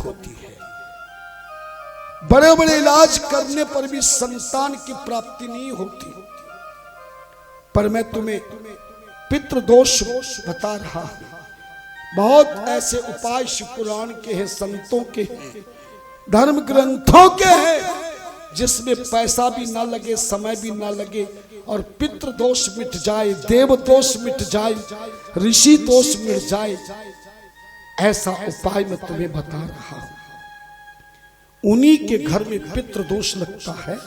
होती है। बड़े बड़े इलाज करने पर भी संतान की प्राप्ति नहीं होती। पर मैं तुम्हें पितृदोष बता रहा हूं। बहुत ऐसे उपाय शिव पुराण के हैं, संतों के हैं, धर्म ग्रंथों के हैं, जिसमें पैसा भी ना लगे, समय भी ना लगे और पितृ दोष मिट जाए, देव दोष मिट जाए, ऋषि दोष मिट जाए। ऐसा उपाय मैं तुम्हें बता रहा हूं। उन्हीं के घर में पितृ दोष लगता है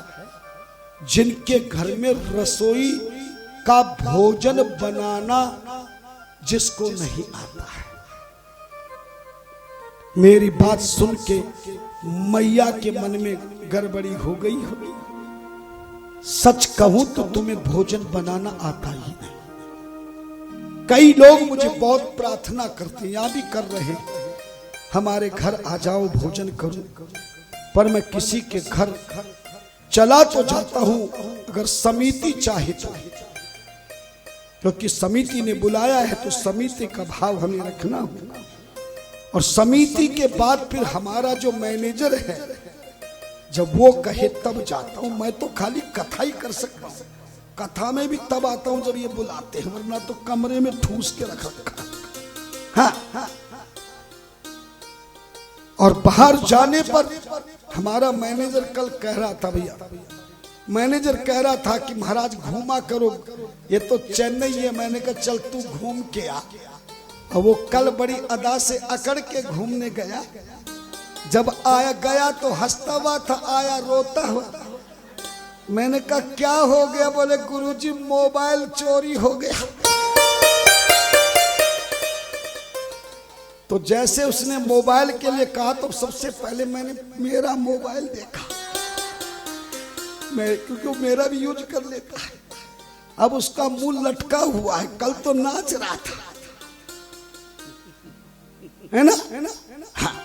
जिनके घर में रसोई का भोजन बनाना जिसको नहीं आता है। मेरी बात सुन के मैया के मन में गड़बड़ी हो गई होगी। सच कहूं तो तुम्हें भोजन बनाना आता ही नहीं। कई लोग मुझे बहुत प्रार्थना करते, यहां भी कर रहे हैं, हमारे घर आ जाओ भोजन करो। पर मैं किसी के घर चला तो जाता हूं अगर समिति चाहे तो, क्योंकि समिति ने बुलाया है तो समिति का भाव हमें रखना होगा। और समिति के बाद फिर हमारा जो मैनेजर है, जब वो कहे तब जाता हूं। मैं तो खाली कथा ही कर सकता हूं, कथा में भी तब आता हूं जब ये बुलाते हैं, वरना तो कमरे में ठूस के रख रखा। हाँ। और बाहर जाने पर हमारा मैनेजर कल कह रहा था, भैया मैनेजर कह रहा था कि महाराज घूमा करो, ये तो चेन्नई है। मैंने कहा चल तू घूम के आ। और वो कल बड़ी अदा से अकड़ के घूमने गया। जब आया गया तो हंसता हुआ था, आया रोता हुआ। मैंने कहा क्या हो गया? बोले गुरुजी मोबाइल चोरी हो गया। तो जैसे उसने मोबाइल के लिए कहा तो सबसे पहले मैंने मेरा मोबाइल देखा, क्योंकि मेरा भी यूज कर लेता है। अब उसका मुंह लटका हुआ है, कल तो नाच रहा था, है ना? हाँ।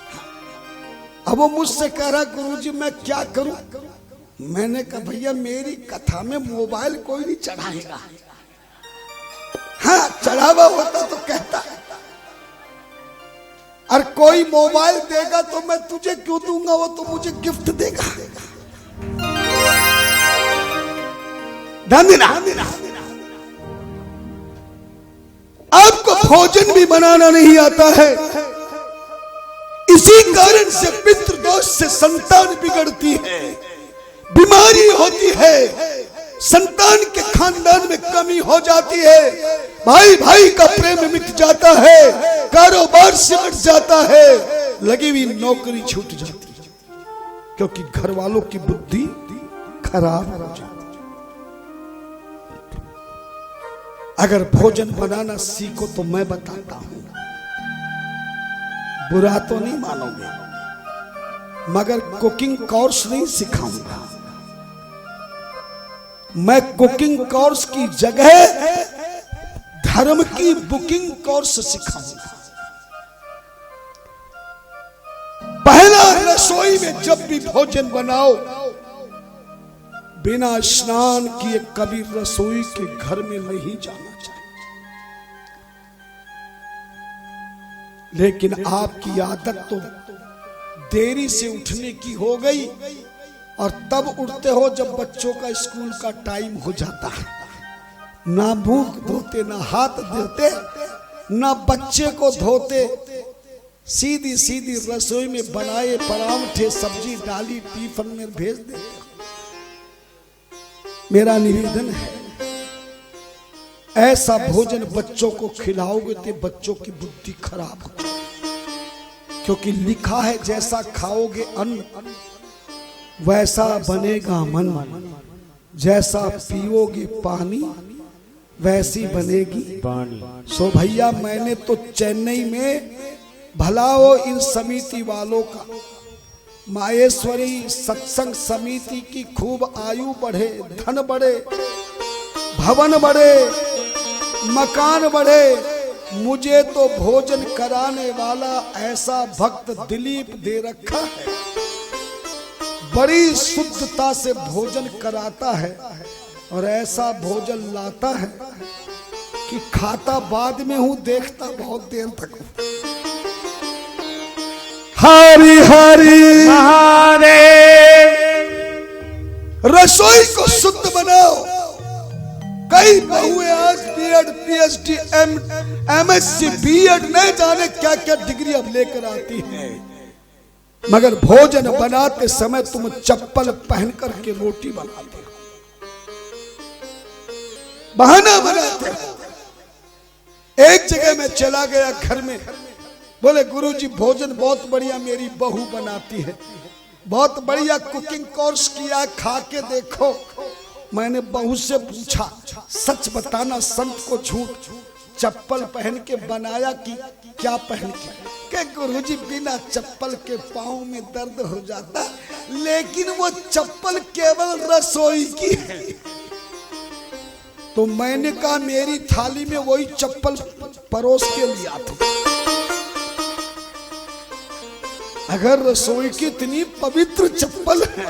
अब वो मुझसे कह रहा गुरुजी मैं क्या करूं? मैंने कहा भैया मेरी कथा में मोबाइल कोई नहीं चढ़ाएगा। हाँ चढ़ावा होता तो कहता, और कोई मोबाइल देगा तो मैं तुझे क्यों दूंगा, वो तो मुझे गिफ्ट देगा। आपको भोजन भी बनाना नहीं आता है, इसी कारण से पितृ दोष से संतान बिगड़ती है, बीमारी होती है, संतान के खानदान में कमी हो जाती है, भाई भाई का प्रेम मिट जाता है, कारोबार सिमट जाता है, लगी हुई नौकरी छूट जाती है, क्योंकि घर वालों की बुद्धि खराब हो जाती है। अगर भोजन बनाना सीखो तो मैं बताता हूं, बुरा तो नहीं मानोगे, मगर कुकिंग कोर्स नहीं सिखाऊंगा। मैं कुकिंग कोर्स की जगह धर्म की बुकिंग कोर्स सिखाऊंगा। पहला रसोई में जब भी भोजन बनाओ, बिना स्नान किए कभी रसोई के घर में नहीं जाना चाहिए। लेकिन आपकी आदत तो देरी से उठने की हो गई, और तब उठते हो जब बच्चों का स्कूल का टाइम हो जाता है। ना मुंह धोते, ना हाथ धोते, ना बच्चे को धोते, सीधी सीधी रसोई में बनाए परांठे सब्जी डाली टिफिन में भेज देते। मेरा निवेदन है, ऐसा भोजन बच्चों को खिलाओगे तो बच्चों की बुद्धि खराब होगी, क्योंकि लिखा है जैसा खाओगे अन्न वैसा बनेगा मन, जैसा पियोगे पानी वैसी बनेगी पानी। सो भैया मैंने तो चेन्नई में भला हो इन समिति वालों का, माहेश्वरी सत्संग समिति की खूब आयु बढ़े, धन बढ़े, भवन बढ़े, मकान बढ़े। मुझे तो भोजन कराने वाला ऐसा भक्त दिलीप दे रखा है, बड़ी शुद्धता से भोजन कराता है और ऐसा भोजन लाता है कि खाता बाद में हूं, देखता बहुत देर तक हूं। हरि हरि महादेव। रसोई को शुद्ध बनाओ। कई बहुएं आज बीएड, पीएचडी, एमएससी, बीएड नहीं जाने क्या क्या डिग्री अब लेकर आती हैं, मगर भोजन बनाते समय तुम चप्पल पहन करके रोटी बनाते हो, बहाना बनाते हो। एक जगह मैं चला गया घर में, बोले गुरुजी भोजन बहुत बढ़िया मेरी बहू बनाती है, बहुत बढ़िया कुकिंग कोर्स किया, खा के देखो। मैंने बहू से पूछा सच बताना, संत को झूठ, चप्पल पहन के बनाया कि क्या पहन के? गुरुजी बिना चप्पल के पाँव में दर्द हो जाता, लेकिन वो चप्पल केवल रसोई की है। तो मैंने कहा मेरी थाली में वही चप्पल परोस के लिया था। अगर रसोई की इतनी पवित्र चप्पल है,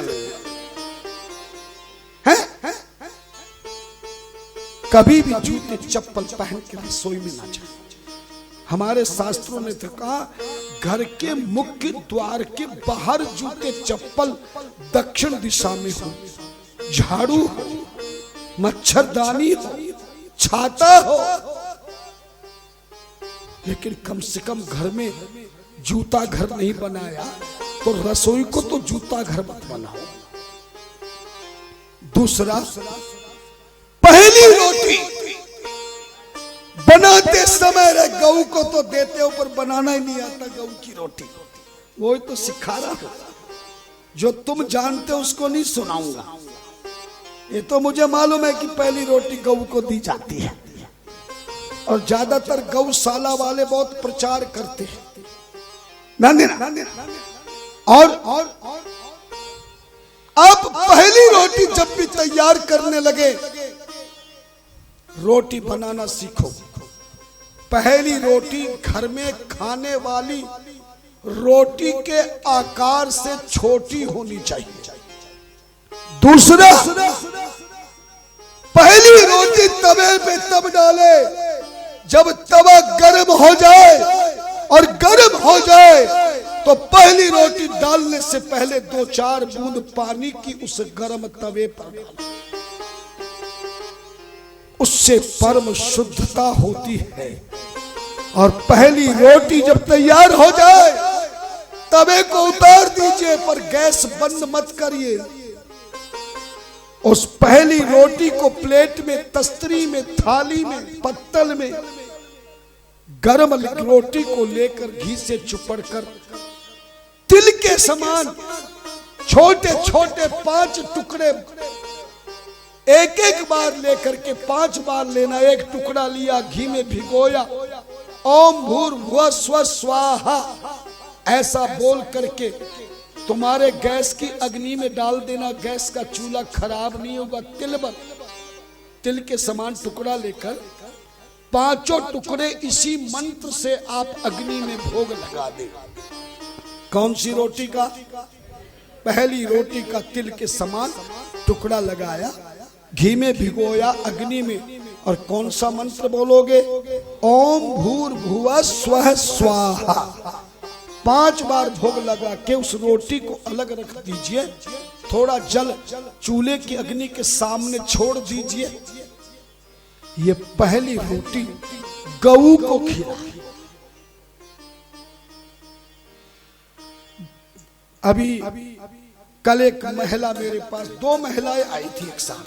कभी भी जूते चप्पल पहन के रसोई में ना जाए। हमारे शास्त्रों ने तो कहा घर के मुख्य द्वार के बाहर जूते चप्पल दक्षिण दिशा में हो, झाड़ू हो, मच्छरदानी हो, छाता हो, लेकिन कम से कम घर में जूता घर नहीं बनाया तो रसोई को तो जूता घर मत बनाओ। दूसरा, पहली रोटी बनाते समय गऊ को तो देते हो पर बनाना ही नहीं आता गऊ की रोटी, वो तो सिखा रहा हूं। जो तुम जानते हो उसको नहीं सुनाऊंगा। ये तो मुझे मालूम है कि पहली रोटी गऊ को दी जाती है और ज्यादातर गौशाला वाले बहुत प्रचार करते हैं और अब पहली रोटी जब भी तैयार करने लगे, रोटी बनाना सीखो। पहली रोटी घर में खाने वाली रोटी के आकार से छोटी होनी चाहिए। दूसरा, पहली रोटी तवे पे तब डाले जब तवा गर्म हो जाए, और गर्म हो जाए तो पहली रोटी डालने से पहले 2-4 बूंद पानी की उस गर्म तवे पर डालो। उससे परम शुद्धता होती है। और पहली रोटी जब तैयार हो जाए तवे को उतार दीजिए, पर गैस बंद मत करिए। उस पहली रोटी को प्लेट में, तस्तरी में, थाली में, पत्तल में गर्म रोटी को लेकर घी से चुपड़कर तिल के समान छोटे छोटे 5 टुकड़े एक बार लेकर के 5 बार लेना। एक टुकड़ा लिया, घी में भिगोया, ओम भूर्भुवः स्वः स्वाहा ऐसा बोल करके तुम्हारे गैस की अग्नि में डाल देना। गैस का चूल्हा खराब नहीं होगा। तिल के समान टुकड़ा लेकर 5 टुकड़े इसी मंत्र से आप अग्नि में भोग लगा दे। कौन सी रोटी का? पहली रोटी का तिल के समान टुकड़ा लगाया, घी में भिगोया, अग्नि में, और कौन सा मंत्र बोलोगे? ओम भूर्भुवः स्वः स्वाहा 5 बार भोग लगा के उस रोटी को अलग रख दीजिए। थोड़ा जल चूल्हे की अग्नि के सामने छोड़ दीजिए। ये पहली रोटी गऊ को खिला। अभी कल एक महिला मेरे पास, 2 महिलाएं आई थी एक साथ।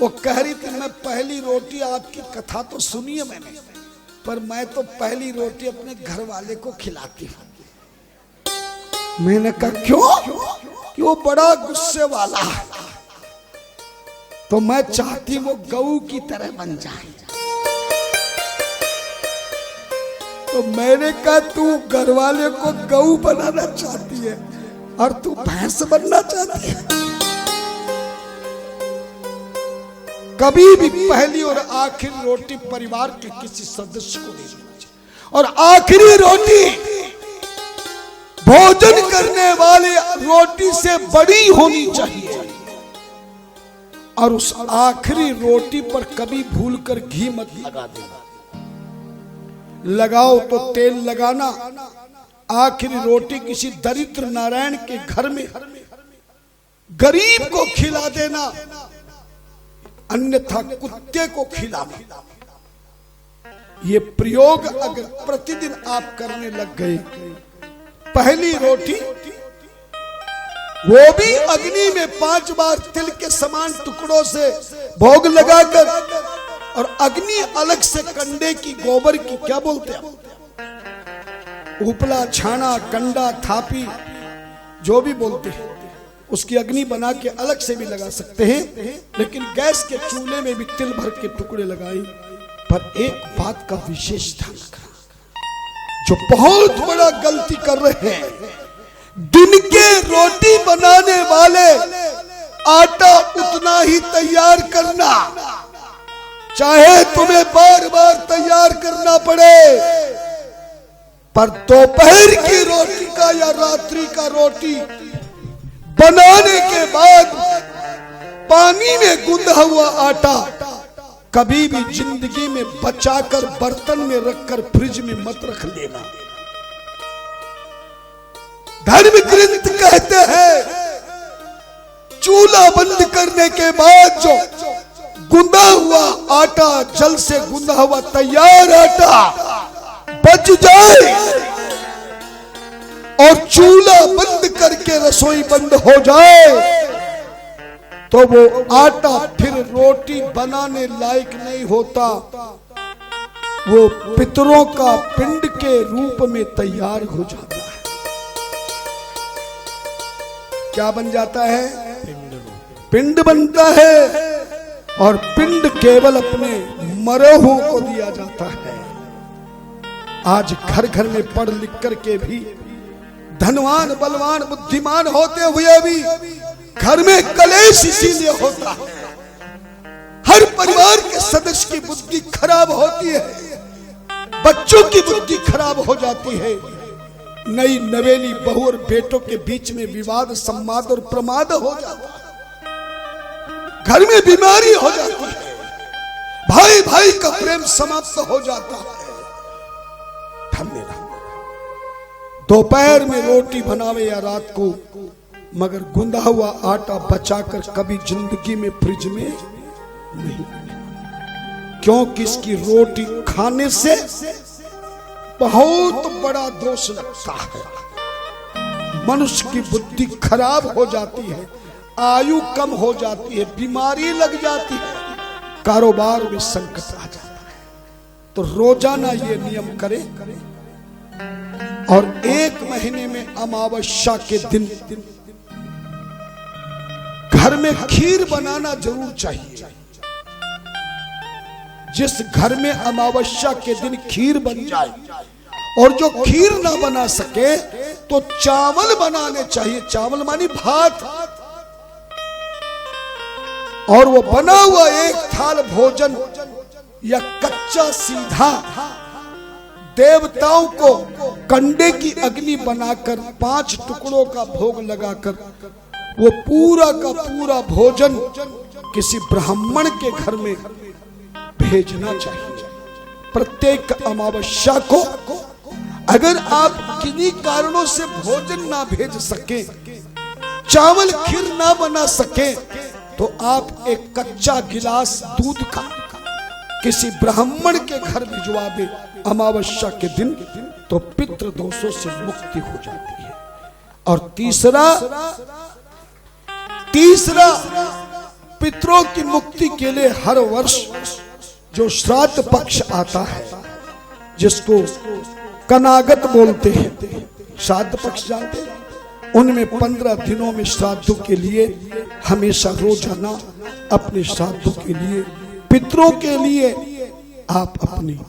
वो कह रही थी मैं पहली रोटी, आपकी कथा तो सुनी है मैंने, पर मैं तो पहली रोटी अपने घर वाले को खिलाती हूं। मैंने कहा क्यों? कि वो बड़ा गुस्से वाला है, तो मैं चाहती वो गऊ की तरह बन जाए। तो मैंने कहा तू घर वाले को गऊ बनाना चाहती है और तू भैंस बनना चाहती है। कभी भी पहली और आखिरी रोटी परिवार के किसी सदस्य को नहीं देना चाहिए। और आखिरी रोटी भोजन करने वाले रोटी से बड़ी होनी चाहिए। और उस आखिरी रोटी पर कभी भूलकर घी मत लगा देना। लगाओ तो तेल लगाना, आखिरी रोटी किसी दरिद्र नारायण के घर में गरीब को खिला देना, अन्यथा कुत्ते को खिलाना। ये प्रयोग अगर प्रतिदिन आप करने लग गए, पहली रोटी वो भी अग्नि में 5 बार तिल के समान टुकड़ों से भोग लगाकर, और अग्नि अलग से कंडे की, गोबर की, क्या बोलते हैं, उपला, छाना, कंडा, थापी, जो भी बोलते हैं, उसकी अग्नि बना के अलग से भी लगा सकते हैं। लेकिन गैस के चूल्हे में भी तिल भर के टुकड़े लगाए। पर एक बात का विशेष ध्यान रखना, जो बहुत बड़ा गलती कर रहे हैं, दिन के रोटी बनाने वाले आटा उतना ही तैयार करना, चाहे तुम्हें बार बार तैयार करना पड़े, पर दोपहर की रोटी का या रात्रि का रोटी बनाने के बाद पानी में गूंदा हुआ आटा कभी भी जिंदगी में बचाकर बर्तन में रखकर फ्रिज में मत रख लेना। धर्म ग्रंथ कहते हैं चूल्हा बंद करने के बाद जो गूंदा हुआ आटा, जल से गूंदा हुआ तैयार आटा बच जाए और चूल्हा बंद करके रसोई बंद हो जाए, तो वो आटा फिर रोटी बनाने लायक नहीं होता, वो पितरों का पिंड के रूप में तैयार हो जाता है। क्या बन जाता है? पिंड बनता है, और पिंड केवल अपने मरे हुओं को दिया जाता है। आज घर घर में पढ़ लिख करके भी धनवान, बलवान, बुद्धिमान होते हुए भी घर में कलेश इसीलिए होता है, हर परिवार के सदस्य की बुद्धि खराब होती है, बच्चों की बुद्धि खराब हो जाती है। नई नवेली बहू और बेटों के बीच में विवाद, सम्वाद और प्रमाद हो जाता है, घर में बीमारी हो जाती है, भाई भाई का प्रेम समाप्त हो जाता है। दोपहर में रोटी बनावे या रात को, मगर गुंदा हुआ आटा बचाकर कभी जिंदगी में फ्रिज में नहीं, क्योंकि इसकी रोटी खाने से बहुत बड़ा दोष लगता है। मनुष्य की बुद्धि खराब हो जाती है, आयु कम हो जाती है, बीमारी लग जाती है, कारोबार में संकट आ जाता है। तो रोजाना ये नियम करें, और 1 महीने में अमावस्या के दिन घर में खीर बनाना जरूर चाहिए। जिस घर में अमावस्या के दिन खीर बन जाए, और जो खीर ना बना सके तो चावल बनाने चाहिए। चावल मानी भात, और वो बना हुआ एक थाल भोजन या कच्चा सीधा देवताओं को कंडे की अग्नि बनाकर 5 टुकड़ों का भोग लगाकर वो पूरा का पूरा भोजन किसी ब्राह्मण के घर में भेजना चाहिए। प्रत्येक अमावस्या को अगर आप किन्हीं कारणों से भोजन ना भेज सके, चावल खीर ना बना सके, तो आप एक कच्चा गिलास दूध का किसी ब्राह्मण के घर भिजवा दे अमावस्या के दिन, तो पितृ दोषों से मुक्ति हो जाती है। और तीसरा पितरों की मुक्ति के लिए हर वर्ष जो श्राद्ध पक्ष आता है, जिसको कनागत बोलते हैं, श्राद्ध पक्ष जानते हैं, उनमें 15 दिनों में श्राद्धों के लिए हमेशा रोजाना अपने श्राद्धों के लिए, पितरों के लिए आप अपनी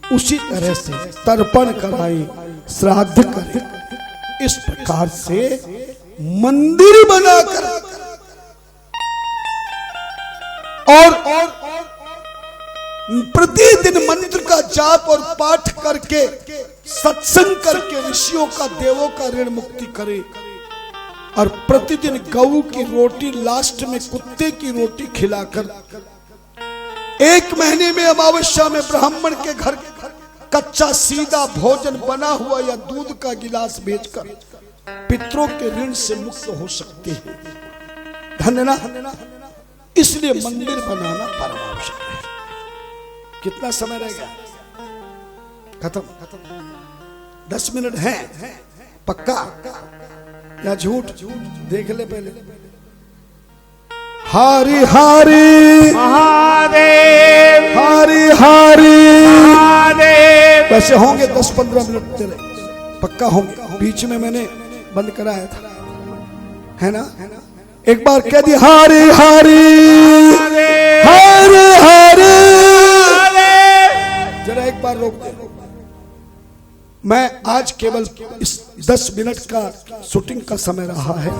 उसी तरह से तर्पण कराएं, श्राद्ध करें। इस प्रकार से मंदिर बनाकर और प्रतिदिन मंत्र का जाप और पाठ करके, सत्संग करके ऋषियों का, देवों का ऋण मुक्ति करे। और प्रतिदिन गऊ की रोटी, लास्ट में कुत्ते की रोटी खिलाकर 1 महीने में अमावस्या में ब्राह्मण के घर कच्चा सीधा भोजन बना हुआ या दूध का गिलास बेचकर पितरों के ऋण से मुक्त हो सकते हैं। धन्य ना, इसलिए मंदिर बनाना परम आवश्यक है। कितना समय रह गया? खत्म। 10 मिनट है पक्का या झूठ? देख ले पहले। हरि हरि महादेव, हरि हरि महादेव। वैसे होंगे 10-15 मिनट तेरे पक्का होंगे। बीच में मैंने बंद कराया था, है ना? एक बार कह दी हरि हरि हरि हरि। जरा एक बार रोक दे। मैं आज केवल इस 10 मिनट का शूटिंग का समय रहा है।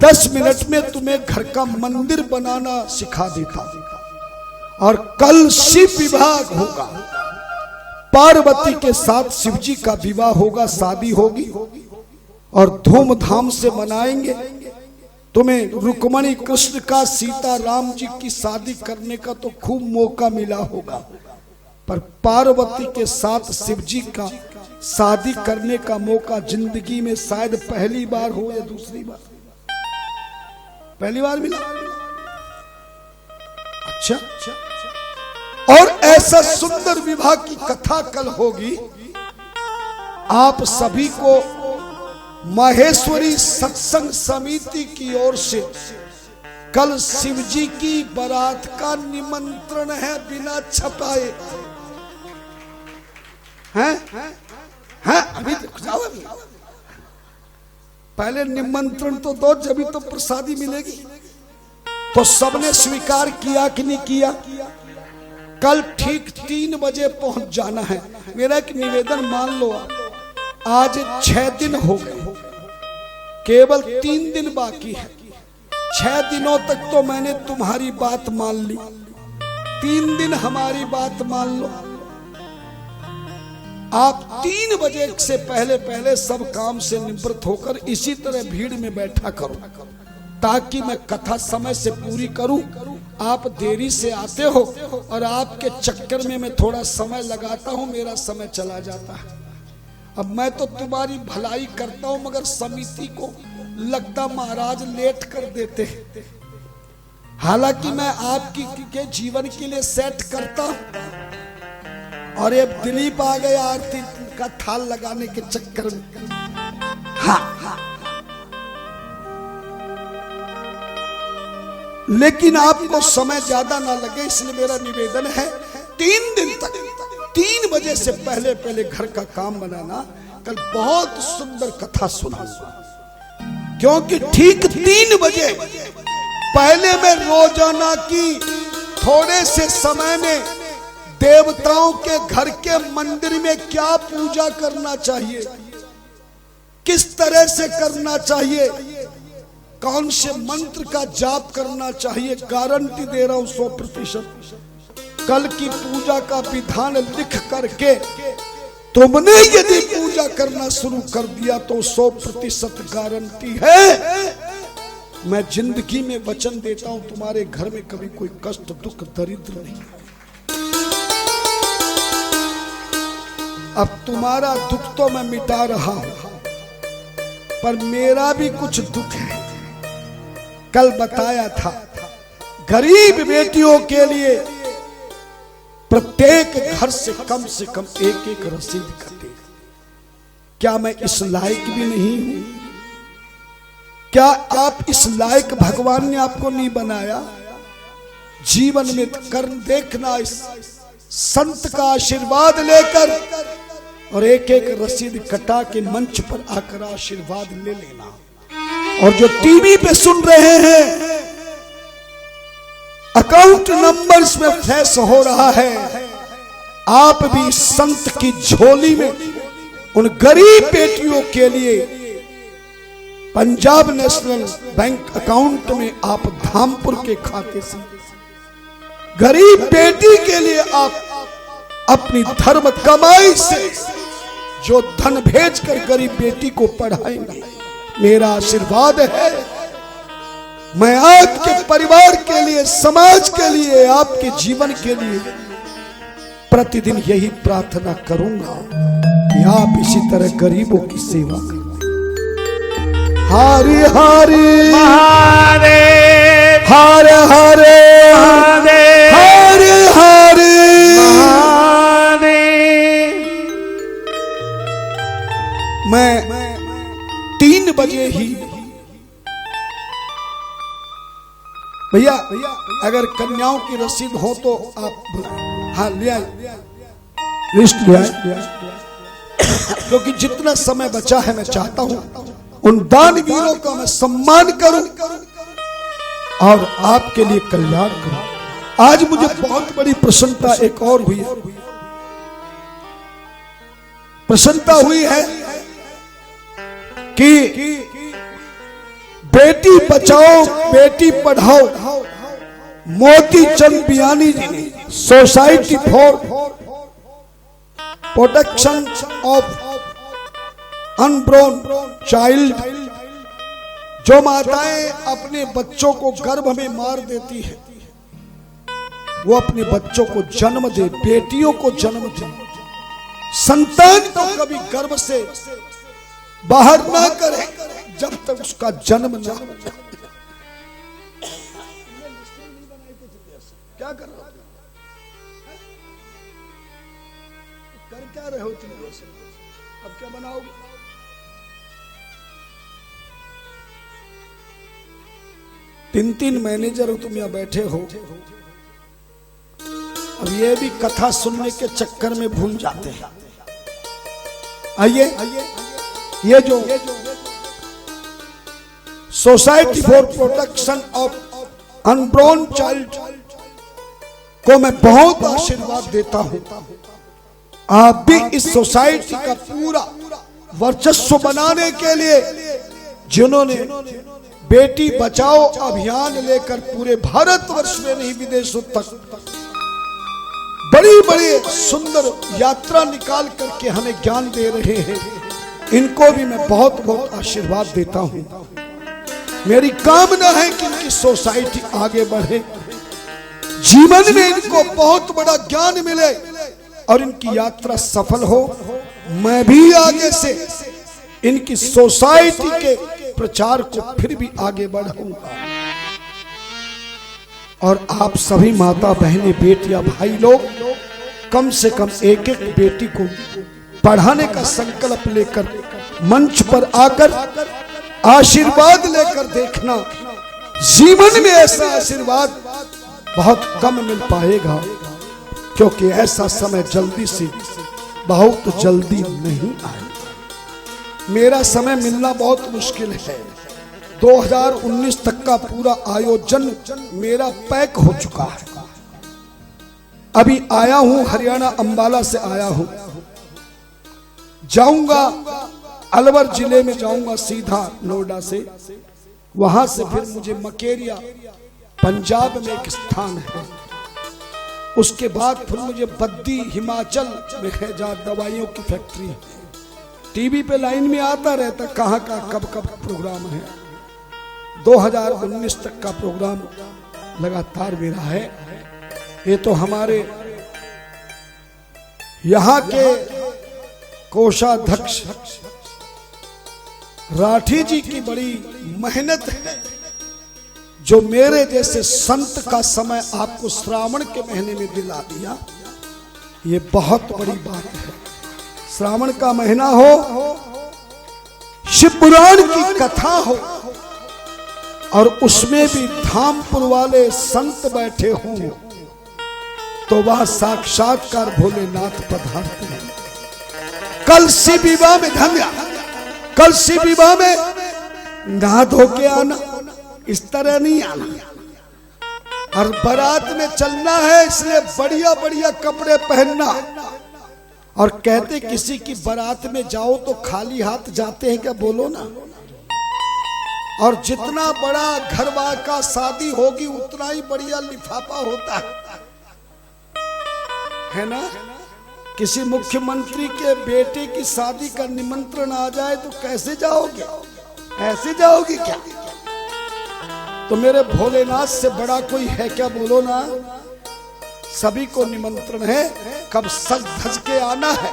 10 मिनट में तुम्हें घर का मंदिर बनाना सिखा देता। और कल शिव विवाह होगा, पार्वती के साथ शिवजी का विवाह होगा, शादी होगी और धूमधाम से मनाएंगे। तुम्हें रुक्मणी कृष्ण का, सीता राम जी की शादी करने का तो खूब मौका मिला होगा, पर पार्वती के साथ शिवजी का शादी करने का मौका जिंदगी में शायद पहली बार हो या दूसरी बार। पहली बार मिला। अच्छा, और ऐसा सुंदर विवाह की कथा कल होगी। आप सभी को माहेश्वरी सत्संग समिति की ओर से कल शिवजी की बारात का निमंत्रण है, बिना छपाए। हैं? अभी जाओ, अभी पहले निमंत्रण तो दो, जब तो प्रसादी मिलेगी। तो सबने स्वीकार किया कि नहीं किया? कल ठीक 3 बजे पहुंच जाना है। मेरा एक निवेदन मान लो, आज 6 दिन हो गए, केवल 3 दिन बाकी है। 6 दिनों तक तो मैंने तुम्हारी बात मान ली, 3 दिन हमारी बात मान लो। आप 3 बजे से पहले सब काम से निवृत्त होकर इसी तरह भीड़ में बैठा करो, ताकि मैं कथा समय से पूरी करूं। आप देरी से आते हो और आपके चक्कर में मैं थोड़ा समय लगाता हूं, मेरा समय चला जाता है। अब मैं तो तुम्हारी भलाई करता हूं, मगर समिति को लगता महाराज लेट कर देते हैं। हालांकि मैं आपकी के जीवन के लिए सेट करता हूं। और ये दिलीप आ गया आरती का थाल लगाने के चक्कर में। हाँ, लेकिन आपको समय ज्यादा ना लगे, इसलिए मेरा निवेदन है 3 दिन तक 3 बजे से पहले घर का काम बनाना। कल बहुत सुंदर कथा सुनाऊंगा, क्योंकि ठीक 3 बजे पहले मैं रोजाना की थोड़े से समय में देवताओं के घर के मंदिर में क्या पूजा करना चाहिए, किस तरह से करना चाहिए, कौन से मंत्र का जाप करना चाहिए, गारंटी दे रहा हूं 100%। कल की पूजा का विधान लिख करके तुमने यदि पूजा करना शुरू कर दिया तो 100% गारंटी है, मैं जिंदगी में वचन देता हूं, तुम्हारे घर में कभी कोई कष्ट दुख दरिद्र नहीं। अब तुम्हारा दुख तो मैं मिटा रहा हूं, पर मेरा भी कुछ दुख है। कल बताया था, गरीब बेटियों के लिए प्रत्येक घर से कम 1-1 रसीद कर दे। क्या मैं इस लायक भी नहीं हूं? क्या आप इस लायक भगवान ने आपको नहीं बनाया? जीवन में कर देखना, इस संत का आशीर्वाद लेकर और 1-1 रसीद कटा के मंच पर आकर आशीर्वाद ले लेना। और जो टीवी पे सुन रहे हैं, अकाउंट नंबर्स में फ्लैश हो रहा है, आप भी संत की झोली में उन गरीब बेटियों के लिए पंजाब नेशनल बैंक अकाउंट में आप धामपुर के खाते से गरीब बेटी के लिए आप अपनी धर्म कमाई से जो धन भेजकर गरीब बेटी को पढ़ाएंगे। मेरा आशीर्वाद है, मैं आपके परिवार के लिए, समाज के लिए, आपके जीवन के लिए प्रतिदिन यही प्रार्थना करूंगा कि आप इसी तरह गरीबों की सेवा करें। हरि हरि महादेव हर हर महादेव हर हर। महादेव। मैं 3 बजे ही भैया अगर कन्याओं की रसीद हो तो आप हाँ ले आए, लिस्ट ले आए, क्योंकि जितना समय बचा है मैं चाहता हूं उन दानवीरों का मैं सम्मान करूं और आपके लिए कल्याण करूं। आज मुझे बहुत बड़ी प्रसन्नता एक और हुई है, प्रसन्नता हुई है कि बेटी बचाओ बेटी पढ़ाओ मोती चंद बियानी जी ने society for protection of unborn child, जो माताएं अपने बच्चों को गर्भ में मार देती है वो अपने बच्चों को जन्म दे, बेटियों को जन्म दे, संतान को कभी गर्भ से बाहर ना करे जब तक उसका जन्म ना हो। क्या कर रहे हो, कर क्या रहे हो तुम लोग? अब क्या बनाओगे? तीन मैनेजर हो तुम यहाँ बैठे हो, अब ये भी कथा सुनने के चक्कर में भूल जाते हैं। आइए ये जो society for protection of unborn child को मैं बहुत आशीर्वाद देता हूं। आप भी इस सोसाइटी का पूरा वर्चस्व बनाने के लिए जिन्होंने बेटी बचाओ अभियान लेकर पूरे भारतवर्ष में नहीं विदेशों तक बड़ी बड़ी सुंदर यात्रा निकाल करके हमें ज्ञान दे रहे हैं, इनको भी मैं बहुत बहुत आशीर्वाद देता हूं। मेरी कामना है कि इनकी सोसाइटी आगे बढ़े, जीवन में इनको बहुत बड़ा ज्ञान मिले और इनकी यात्रा सफल हो। मैं भी आगे से इनकी सोसाइटी के प्रचार को फिर भी आगे बढ़ाऊंगा और आप सभी माता बहनें बेटियां भाई लोग कम से कम एक एक बेटी को पढ़ाने का संकल्प लेकर मंच पर आकर आशीर्वाद लेकर देखना। जीवन में ऐसा आशीर्वाद बहुत कम मिल पाएगा, क्योंकि ऐसा समय जल्दी से बहुत जल्दी नहीं आएगा। मेरा समय मिलना बहुत मुश्किल है। 2019 तक का पूरा आयोजन मेरा पैक हो चुका है। अभी आया हूं हरियाणा अंबाला से आया हूं, जाऊंगा अलवर जिले में, जाऊंगा सीधा नोएडा से, वहां से फिर मुझे मकेरिया पंजाब में एक स्थान है, उसके बाद फिर मुझे बद्दी हिमाचल में है जहां दवाइयों की फैक्ट्री है। टीवी पे लाइन में आता रहता कहां का कब कब प्रोग्राम है। 2019 तक का प्रोग्राम लगातार मेरा है। ये तो हमारे यहाँ के कोषाध्यक्ष राठी जी की बड़ी मेहनत है, जो मेरे जैसे संत का समय आपको श्रावण के महीने में दिला दिया। ये बहुत बड़ी बात है। श्रावण का महीना हो, शिव पुराण की कथा हो और उसमें भी धामपुर वाले संत बैठे हों, तो वह साक्षात्कार भोलेनाथ पधारते हैं। कलसी विवाह में धन्य, कलसी विवाह में नहा धो के आना, इस तरह नहीं आना। और बारात में चलना है इसलिए बढ़िया बढ़िया कपड़े पहनना। और कहते किसी की बारात में जाओ तो खाली हाथ जाते हैं क्या, बोलो ना। और जितना बड़ा घरवा का शादी होगी उतना ही बढ़िया लिफाफा होता है ना। किसी मुख्यमंत्री के बेटे की शादी का निमंत्रण आ जाए तो कैसे जाओगे, ऐसे जाओगे क्या? तो मेरे भोलेनाथ से बड़ा कोई है क्या, बोलो ना। सभी को निमंत्रण है, कब सज धज के आना है।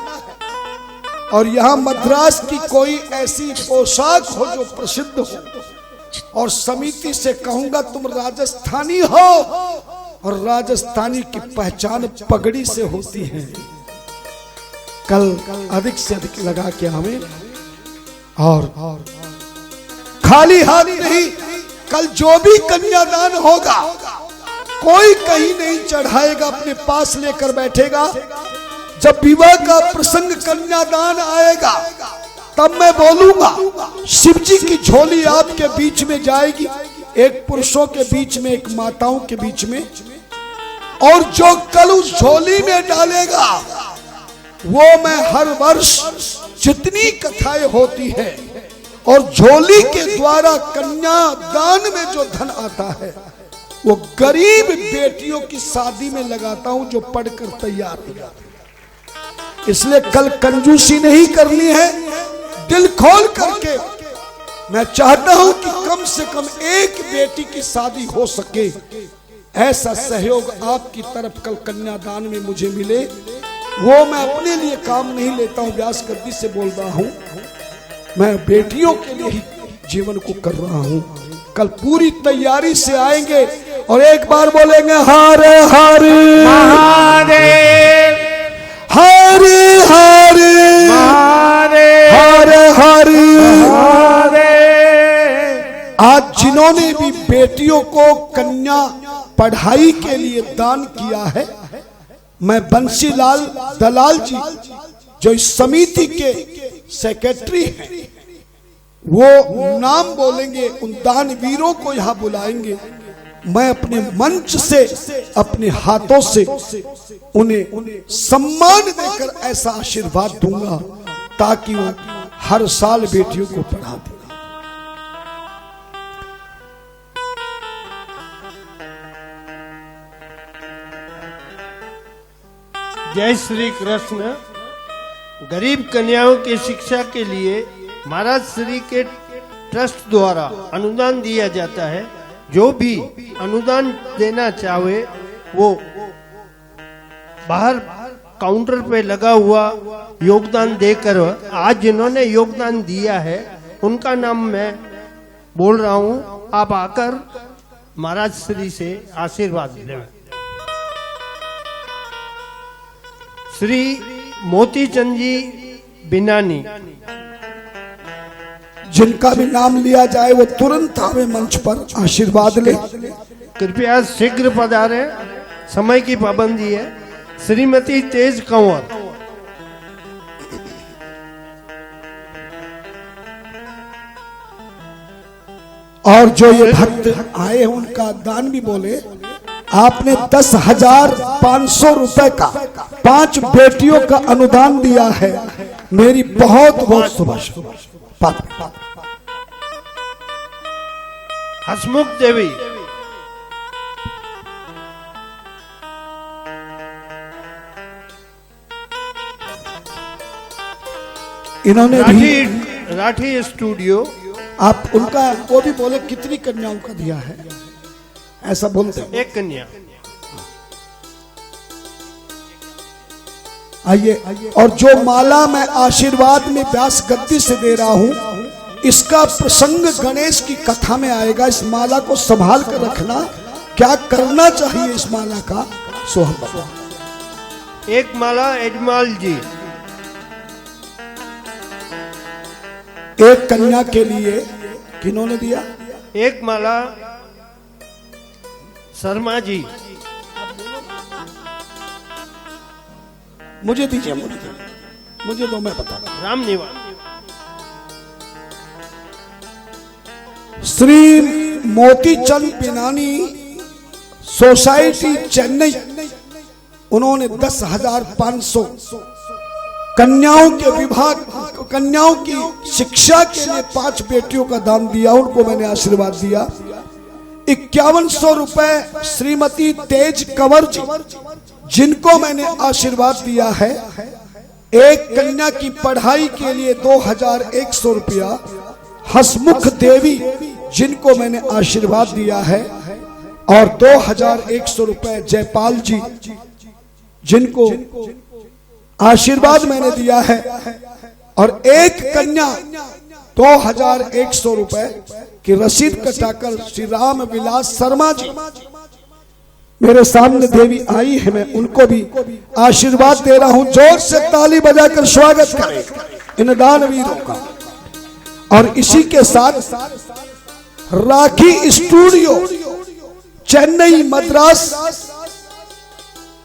और यहाँ मद्रास की कोई ऐसी पोशाक हो जो प्रसिद्ध हो, और समिति से कहूंगा तुम राजस्थानी हो, और राजस्थानी की पहचान पगड़ी से होती है। कल अधिक से अधिक लगा के हमें, और खाली हाथ नहीं, कल जो भी कन्यादान होगा कोई कहीं नहीं चढ़ाएगा, अपने पास लेकर बैठेगा। जब विवाह का प्रसंग कन्यादान आएगा तब मैं बोलूंगा शिव जी की झोली आपके बीच में जाएगी, एक पुरुषों के बीच में, एक माताओं के बीच में, और जो कल उस झोली में डालेगा वो मैं हर वर्ष जितनी कथाएं होती है और झोली के द्वारा कन्यादान में जो धन आता है वो गरीब बेटियों की शादी में लगाता हूं जो पढ़कर तैयार हो जाती। इसलिए कल कंजूसी नहीं करनी है, दिल खोल करके मैं चाहता हूं कि कम से कम एक बेटी की शादी हो सके, ऐसा सहयोग आपकी तरफ कल कन्यादान में मुझे मिले। वो मैं अपने लिए काम नहीं लेता हूं, व्यास गद्दी से बोल रहा हूं, मैं बेटियों के लिए ही जीवन को कर रहा हूं। कल पूरी तैयारी से आएंगे और एक बार बोलेंगे हर हर महादेव, हर हर महादेव, हर हर महादेव। आज जिन्होंने भी बेटियों को कन्या पढ़ाई के लिए दान किया है, मैं बंसीलाल दलाल जी जो इस समिति के सेक्रेटरी हैं, वो नाम बोलेंगे, उन दानवीरों को यहाँ बुलाएंगे। मैं अपने मंच से, अपने हाथों से उन्हें सम्मान देकर ऐसा आशीर्वाद दूंगा ताकि वो हर साल बेटियों को पढ़ा दें। जय श्री कृष्ण। गरीब कन्याओं की शिक्षा के लिए महाराज श्री के ट्रस्ट द्वारा अनुदान दिया जाता है। जो भी अनुदान देना चाहे वो बाहर काउंटर पे लगा हुआ योगदान देकर, आज जिन्होंने योगदान दिया है उनका नाम मैं बोल रहा हूँ, आप आकर महाराज श्री से आशीर्वाद लें। श्री मोतीचंद जी बिनानी, जिनका भी नाम लिया जाए वो तुरंत आवे मंच पर आशीर्वाद ले। कृपया शीघ्र पधारे, समय की पाबंदी है। श्रीमती तेज कंवर, और जो ये भक्त आए हैं उनका दान भी बोले। आपने 10,500 रुपए का 5 बेटियों का अनुदान दिया है, मेरी बहुत बहुत शुभकामनाएं। हसमुख देवी, इन्होंने भी राठी स्टूडियो, आप उनका वो भी बोले कितनी कन्याओं का दिया है, ऐसा बोलते हैं। एक कन्या। आइए, और जो माला मैं आशीर्वाद में व्यास गद्दी से दे रहा हूं, इसका प्रसंग गणेश की कथा में आएगा। इस माला को संभाल कर रखना, क्या करना चाहिए इस माला का सो हम बताएं। एक माला एजमाल जी, एक कन्या के लिए किन्होंने दिया? एक माला शर्मा जी, मुझे दीजिए, मुझे दो, मैं बता। राम निवास, श्री मोतीचंद बिनानी सोसाइटी चेन्नई, उन्होंने 10,500 कन्याओं के विभाग, कन्याओं की शिक्षा के लिए 5 बेटियों का दान दिया, उनको मैंने आशीर्वाद दिया। 5100 रुपए श्रीमती तेज कंवर जी, जिनको मैंने आशीर्वाद दिया है। एक कन्या की पढ़ाई के लिए 2100 रुपया हसमुख देवी, जिनको मैंने आशीर्वाद दिया है, और 2100 रुपए जयपाल जी, जिनको आशीर्वाद मैंने दिया है, और एक कन्या 2100 रुपए की रसीद कटाकर श्री राम विलास शर्मा जी मेरे सामने देवी आई है, मैं उनको भी आशीर्वाद दे रहा हूं। जोर से ताली बजाकर स्वागत करें इन दानवीरों का। और इसी के साथ राखी स्टूडियो चेन्नई मद्रास,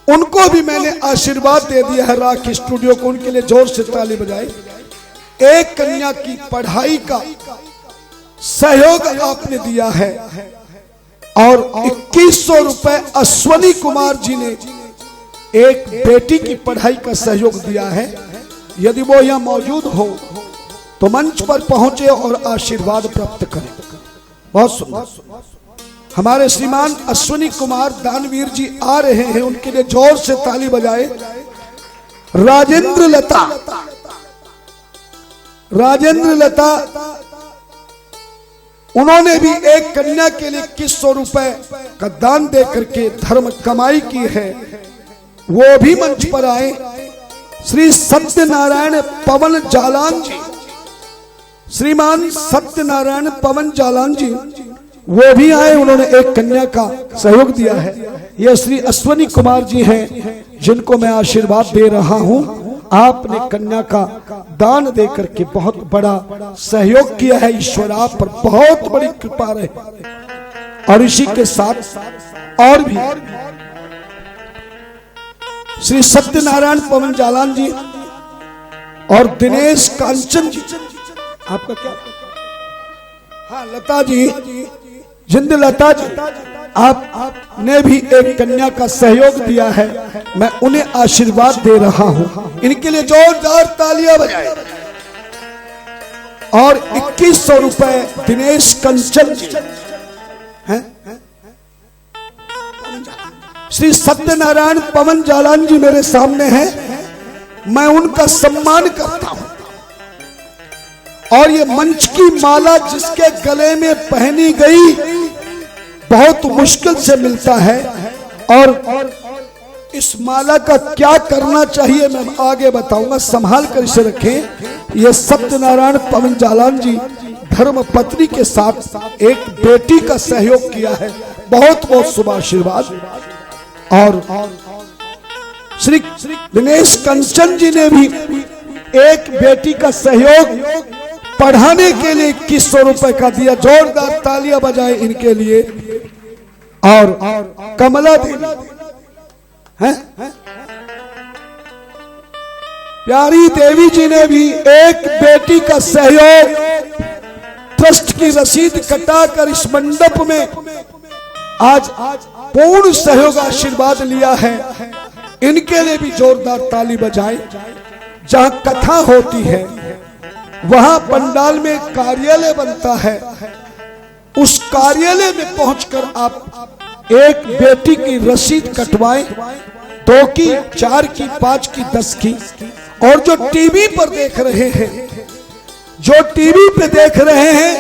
उनको भी मैंने आशीर्वाद दे दिया है राखी स्टूडियो को, उनके लिए जोर से ताली बजाए। एक कन्या की पढ़ाई का सहयोग आपने दिया है, और 2100 रुपए अश्वनी कुमार जी ने एक बेटी की पढ़ाई का सहयोग दिया है। यदि वो यहाँ मौजूद हो तो मंच पर पहुंचे और आशीर्वाद प्राप्त करें। बहुत सुंदर। हमारे श्रीमान अश्वनी कुमार दानवीर जी आ रहे हैं, उनके लिए जोर से ताली बजाए। राजेंद्र लता उन्होंने भी एक कन्या के लिए 2100 रुपए का दान दे करके धर्म कमाई की है, वो भी मंच पर आए। श्री सत्यनारायण पवन जालान जी, श्रीमान सत्यनारायण पवन जालान जी, वो भी आए, उन्होंने एक कन्या का सहयोग दिया है। ये श्री अश्वनी कुमार जी हैं, जिनको मैं आशीर्वाद दे रहा हूं। आपने कन्या का दान दे करके बहुत बड़ा सहयोग किया है। ईश्वर आप पर बहुत बड़ी कृपा रहे। और इसी के साथ और भी श्री सत्यनारायण पवन जालान जी और दिनेश कांचन जी, आपका क्या? हाँ, लता जी, जिंद लता जी, आपने भी एक कन्या का सहयोग दिया है, मैं उन्हें आशीर्वाद दे रहा हूं। इनके लिए जोरदार तालियां बजाएं। और 2100 रुपए दिनेश कंचन जी हैं। श्री सत्यनारायण पवन जालान जी मेरे सामने हैं, मैं उनका सम्मान करता हूं। और ये मंच की माला जिसके गले में पहनी गई बहुत मुश्किल से मिलता है, और इस माला का क्या करना चाहिए मैं आगे बताऊंगा, संभाल कर इसे रखें। ये सत्यनारायण पवन जालान जी धर्म पत्नी के साथ एक बेटी का सहयोग किया है, बहुत बहुत शुभ आशीर्वाद। और श्री दिनेश कंचन जी ने भी एक बेटी का सहयोग पढ़ाने के लिए 2100 रुपए का दिया। जोरदार तालियां बजाए इनके लिए। और कमला देवी हैं, प्यारी देवी जी ने भी एक बेटी का सहयोग ट्रस्ट की रसीद कटाकर इस मंडप में आज पूर्ण सहयोग आशीर्वाद लिया है। इनके लिए भी जोरदार ताली बजाएं। जहां कथा होती है वहां पंडाल में कार्यालय बनता है, उस कार्यालय में पहुंचकर आप एक बेटी की रसीद कटवाएं, 2 की, 4 की, 5 की, 10 की। और जो टीवी पर देख रहे हैं, जो टीवी पे देख रहे हैं,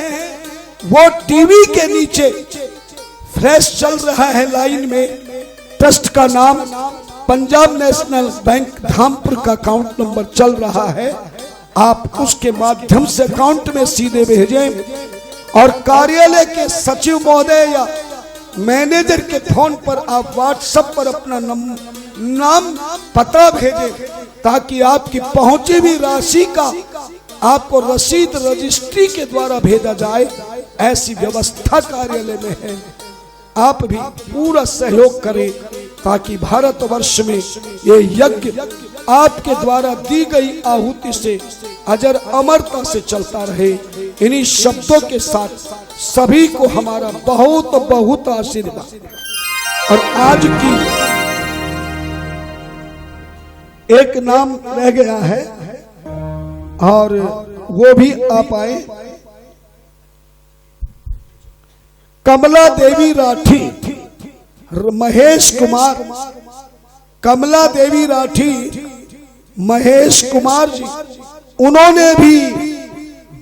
वो टीवी के नीचे फ्लैश चल रहा है लाइन में, ट्रस्ट का नाम पंजाब नेशनल बैंक धामपुर का अकाउंट नंबर चल रहा है। आप उसके माध्यम से अकाउंट में सीधे भेजें, और कार्यालय के सचिव महोदय या मैनेजर के फोन पर आप व्हाट्सएप पर अपना नाम पता भेजें, ताकि आपकी पहुंची हुई राशि का आपको रसीद रजिस्ट्री के द्वारा भेजा जाए। ऐसी व्यवस्था कार्यालय में है। आप भी पूरा सहयोग करें ताकि भारतवर्ष में ये यज्ञ आपके द्वारा दी गई आहुति से अजर अमरता से चलता रहे। इन्हीं शब्दों के साथ सभी को हमारा बहुत बहुत आशीर्वाद। और आज की एक नाम रह गया है, और वो भी आप आए। कमला देवी राठी, महेश कुमार, कमला देवी राठी, महेश कुमार जी, उन्होंने भी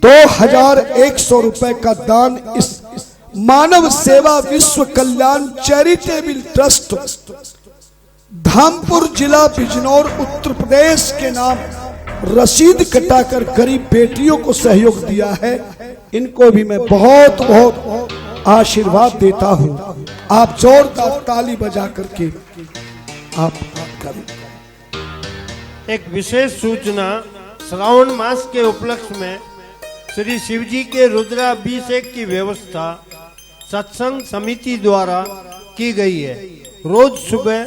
2100 रुपए का दान इस मानव सेवा विश्व कल्याण चैरिटेबल ट्रस्ट धामपुर जिला बिजनौर उत्तर प्रदेश के नाम रसीद कटाकर गरीब बेटियों को सहयोग दिया है। इनको भी मैं बहुत बहुत आशीर्वाद देता हूं। आप जोरदार ताली बजा करके आप करें। एक विशेष सूचना, श्रावण मास के उपलक्ष्य में श्री शिवजी के रुद्राभिषेक की व्यवस्था सत्संग समिति द्वारा की गई है। रोज सुबह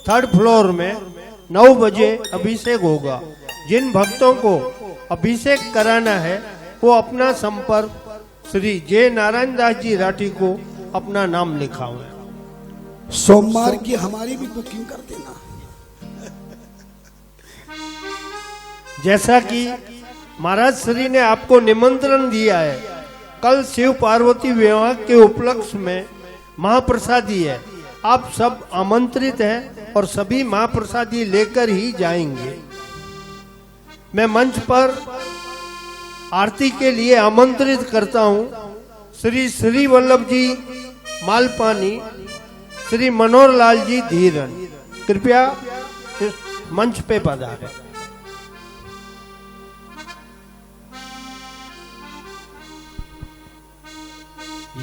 3rd फ्लोर में 9 बजे अभिषेक होगा। जिन भक्तों को अभिषेक कराना है वो अपना संपर्क श्री जय नारायण दास जी राठी को अपना नाम लिखाओ। सोमवार की हमारी भी बुकिंग कर देना। जैसा कि महाराज श्री ने आपको निमंत्रण दिया है, कल शिव पार्वती विवाह के उपलक्ष्य में महाप्रसादी है। आप सब आमंत्रित हैं और सभी महाप्रसादी लेकर ही जाएंगे। मैं मंच पर आरती के लिए आमंत्रित करता हूं श्री श्री वल्लभ जी मालपानी, श्री मनोहर लाल जी धीरन। कृपया इस मंच पे पधारें।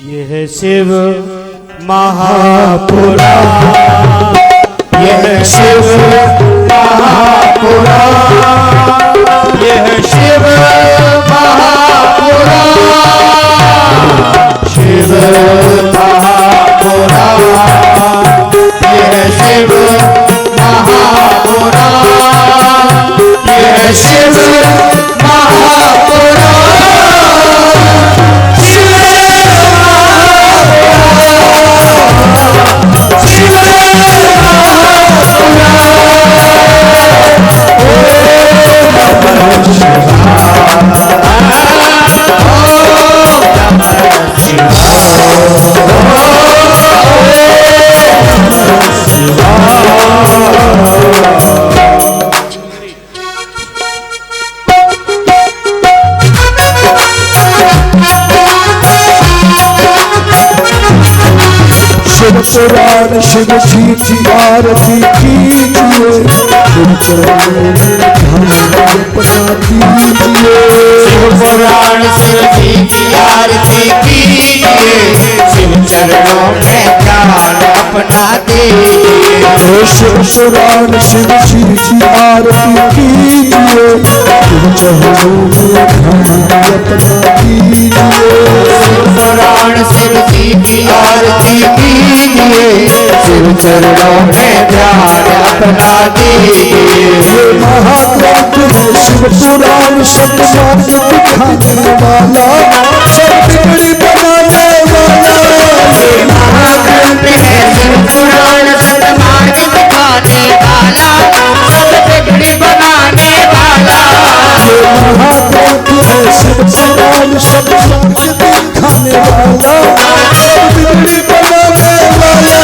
यह शिव महापुराण, यह शिव महापुराण, यह शिव महापुराण, शिव महापुराण, यह शिव महापुराण, यह शिव महापुराण। पुराण शिव जी की आरती कीजिए, शिव चरणों में ध्यान अपना दीजिए। शिव पुराण शिव जी की आरती कीजिए, शिव चरणों में ध्यान अपना दीजिए। शिव पुराण शिव जी की आरती कीजिए, शिव चरणों में ध्यान अपना दीजिए। शिव पुराण शिव जी की आरती कीजिए, शिव चरणों में ध्यान अपना दीजिए। महाग्रंथ है शिव पुराण, सब मार्ग दिखाने वाला, सब बिगड़ी बनाने वाला। महाग्रंथ है शिव पुराण, सब मार्ग दिखाने वाला, सब बिगड़ी बनाने वाला। महाग्रंथ है शिव पुराण, सब मार्ग दिखाने वाला, सब बिगड़ी बनाने वाला।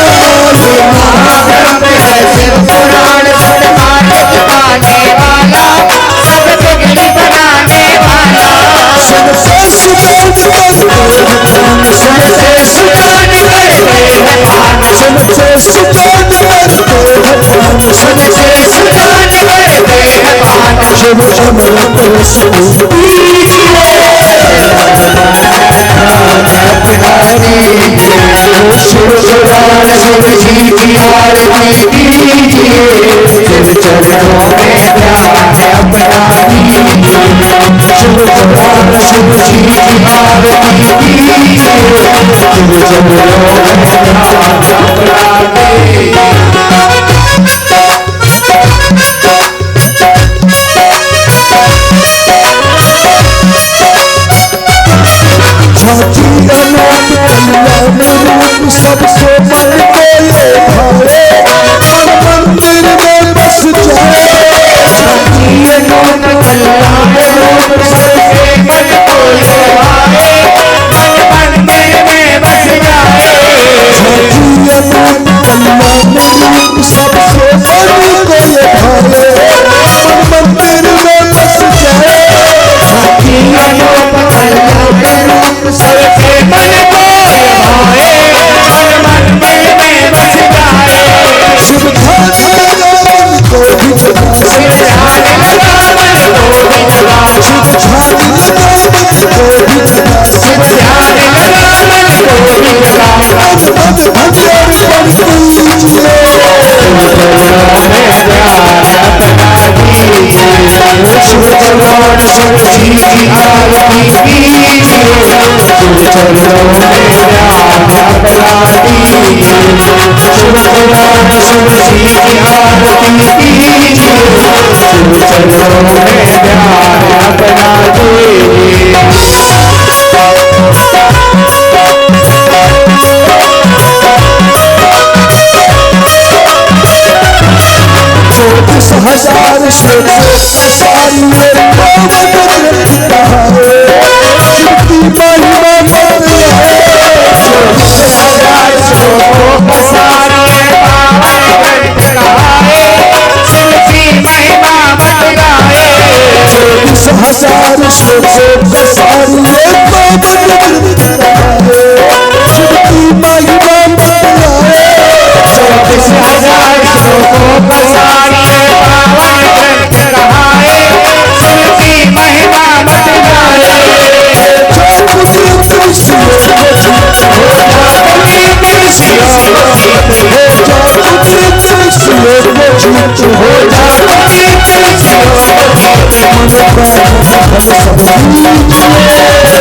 महाग्रंथ है शिव पुराण, सब मार्ग दिखाने वाला, सब बिगड़ी बनाने वाला। सबसे सुदान करते हैं ध्यान, सबसे सुदान करते हैं ध्यान, सबसे सुदान करते हैं ध्यान, सबसे सुदान करते हैं ध्यान। शिव अमृत से शिव पुराण शिव जी की आरती कीजिए, शिव चरणों में ध्यान अपना दीजिए। शिव पुराण शिव जी की आरती कीजिए, शिव चरणों में ध्यान अपना दीजिए। झांकी अनंत कल्याण रूप सबको मन को ये भाए, मन मंदिर में बस जाए। झांकी अनंत कल्याण रूप सबके मन को ये भाए, मन मंदिर में बस जाए। झांकी अनंत कल्याण रूप सबको मन को ये भाए, मन मंदिर में बस जाए। झांकी अनंत कल्याण रूप सबके मन को ये भाए, मन मंदिर चरणों में ध्यान अपना दीजिए, शुभ पुराण शुभ श्री की आरती कीजिए, शुभ चरणों में ध्यान अपना दीजिए। हजार श्लोकों का सारिये पावन ग्रंथ कहाए, जिनकी महिमा बतलाए। 24,000 श्लोकों का सारिये पावन ग्रंथ कहाए, जिनकी महिमा बतलाए। 24,000 श्लोकों का सारिये पावन ग्रंथ कहाए, जिनकी महिमा बतलाए। 24,000 श्लोकों का सारिये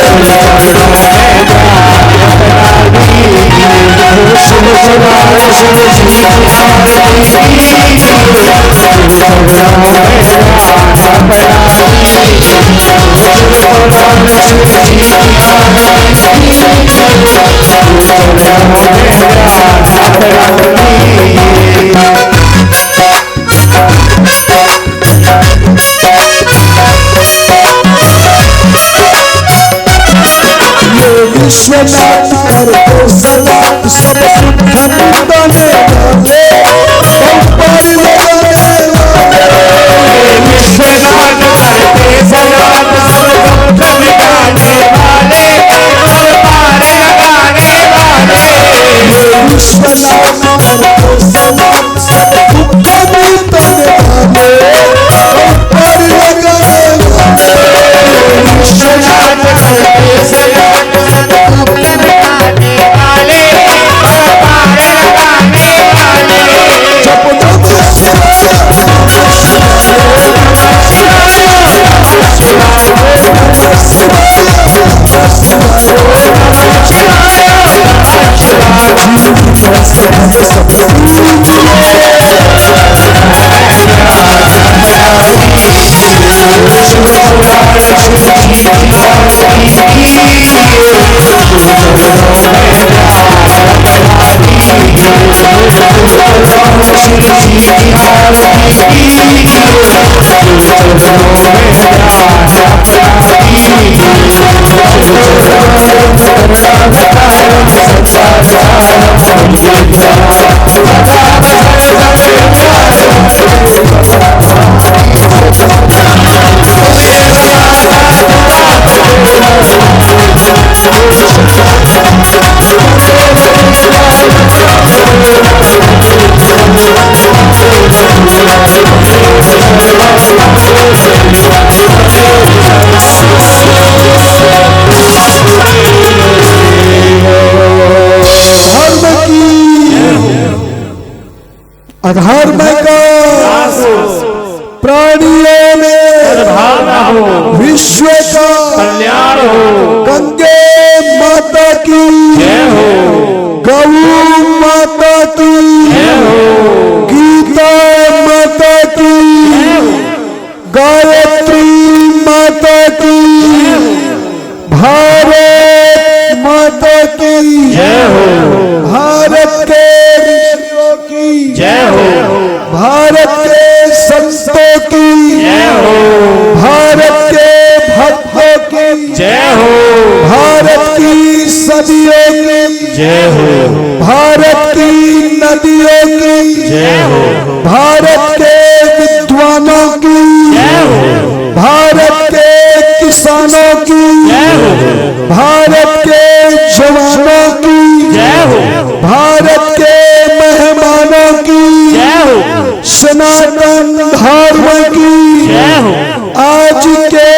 पावन ग्रंथ कहाए, जिनकी महिमा बतलाए। विश्वनाथ करते सनाथ सब सुखन बने वाले, पर लगाने वाले। विश्वनाथ करते सनाथ सब दुख मिटाने वाले, सब पार लगाने वाले। विश्वनाथ करते सनाथ सब दुख मिटाने वाले, पर लगाने वाले। विश्वनाथ करते सनाथ सब दुख मिटाने वाले, सब पार लगाने वाले। अधर्म का प्राणियों में विश्व का कल्याण हो। गंगे माता की जय हो, गौ माता की जय हो, गीता माता की, गायत्री माता की, भारत माता की जय हो, भारत के ऋषियों की जय हो, भारत के संतों की जय हो, भारत के भक्तों की जय हो, भारत की सदियों की जय हो, भारत की नदियों की जय हो, भारत के विद्वानों की जय हो, भारत के किसानों की जय हो, भारत के जवानों की जय हो, भारत के मेहमानों की जय हो, सनातन धर्म की जय हो, आज के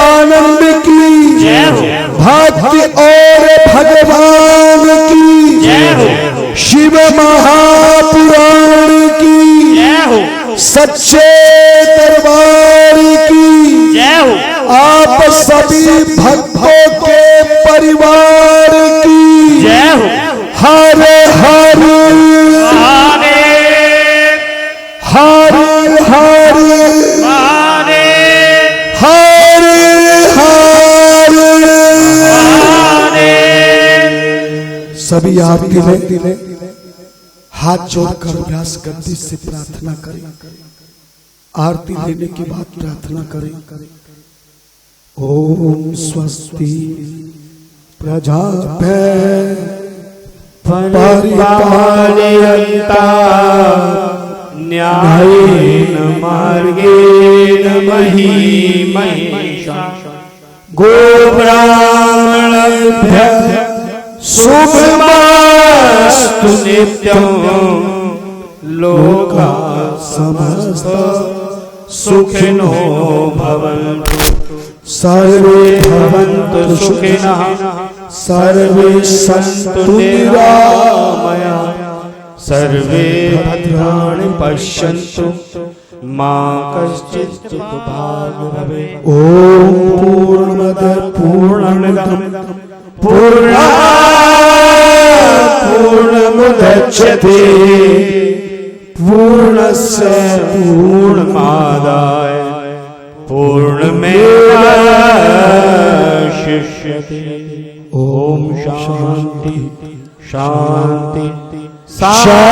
आनंद की जय हो, भक्ति और भगवान की जय हो, शिव महापुराण की जय हो, सच्चे दरबार की जय हो, आप सभी भक्तों के परिवार हरे हरे हरे हरे हरे हरे। सभी आरती में हाथ जोड़कर व्यास गद्दी से प्रार्थना करें। आरती लेने के बाद प्रार्थना करें। ओम स्वस्ति प्रजाभ्यः परिपालयन्ता न्यायेन मार्गेण महीमहे गोब्राह्मणेभ्यः शुभमस्तु नित्यं लोकाः समस्ता सुखिनो भवन्तु सर्वे भवन्तु सुखिनः सर्वे सन्तु निरामया सर्वे भद्राणि पश्यन्तु मा कश्चित् दुःखभाग् भवेत्। ॐ पूर्णमद पूर्णमिदं पूर्णात् पूर्णमुदच्यते पूर्णस्य पूर्णमादाय पूर्णमेवावशिष्यते। ओम शांति शांति शांति।